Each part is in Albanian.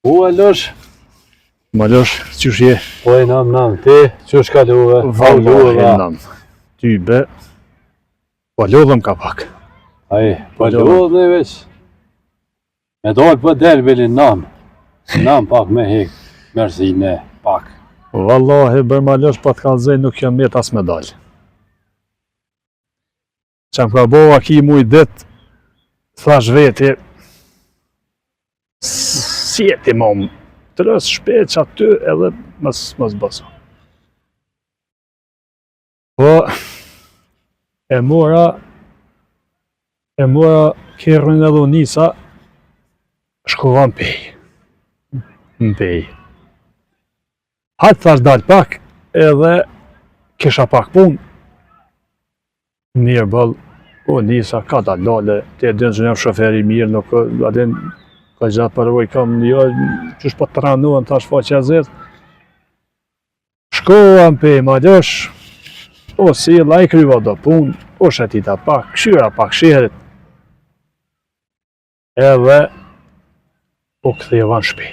Alosh. Malosh, qysh je? Po e nam, ti, qysh ka luve? Vallahi nam. Ty be, po lodhëm ka pak. Ai, po lodhëm e veç. Me dojnë po delbelin nam. Nam pak me hek, merzine, pak. Vallahi, bër Malosh, pa t'kallzej nuk jam met as me dal. Qam ka bova ki muj dit, thash veti, si e ti mam, tërës shpet që aty edhe mos bëso. Po, e mora kërën edhe unisa, shkova në pej. Hajtë thash dal pak, edhe kisha pak pun. Mirë bëll, unisa ka dalale, ti e din që jam shoferi mirë, nuk adin ka gjatë përvoj kam jo, qysh po të ranuan tash faqe zet. Shkova në pej Malosh, o silla i kryva do pun, o shetita pak, këshyra pak shirit. Edhe o ktheva në shpi.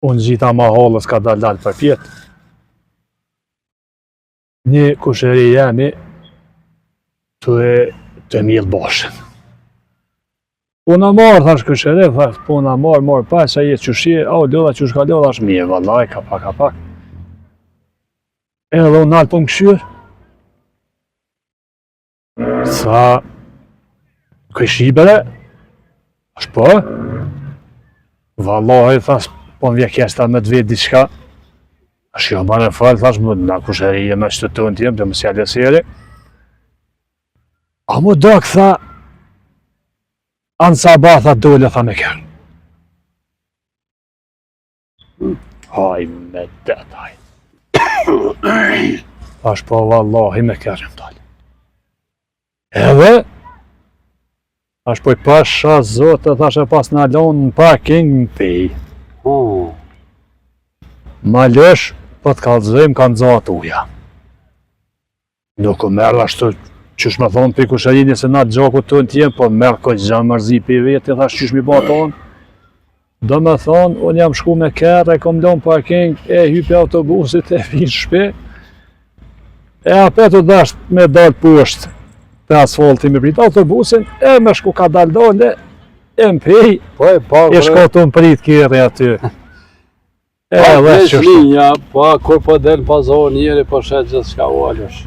Unë gjitha ma halës ka dal për pjetë. Një kusheri jemi të mjellë bashën. Po na marë, thash kusheri, thash, po na marë pa, që jetë qëshje, o lodha qësh ka lodha, është mirë, vallaj, ka pak. Edhe unë nalë po më këshyrë. Tha, këj shibere? Është po? Vallaj, thash, po më vje kjesta me të vetë diçka. Ashtë jo bane falë, thash, na kusherije me shtëtun t'jem, të më sjallë seri. A mu do këtha, anë sabah, tha dole, tha me kërë. Haj me det, haj. Thash, po vallahi me kërë më dalë. Edhe, thash, po i pasha zote, thash e pas në alonë në parking në pej. Malosh, po të kallëzojmë kanë zatë uja. Nuk u merë ashtu, qysh me thonë për kusherini se na gjaku të në tjemë, po merë këtë gjanë mërzi për veti, thash qysh mi ba tonë. Do me thonë, unë jam shku me kërë, e kom lonë parking, e hypi autobusit, e vinë shpe. E apet u dasht me dalë poshtë për asfalti me prit autobusin, e me shku ka dalë dole, e mpej, e shko të më prit kërë aty. Pa veç linja, pa kur po del pazor njeri po shet gjithë shka u Alosh.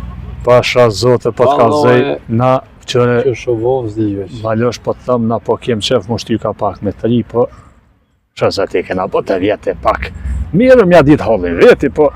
Pasha zote po të kallëzoj, na qëre... Që shovov zdi veç. Malosh po të thëmë, na po kem qef më shty ka pak me 3, po... Që se ti kena po të vjetë e pak. Mirë mja ditë hallin veti, po...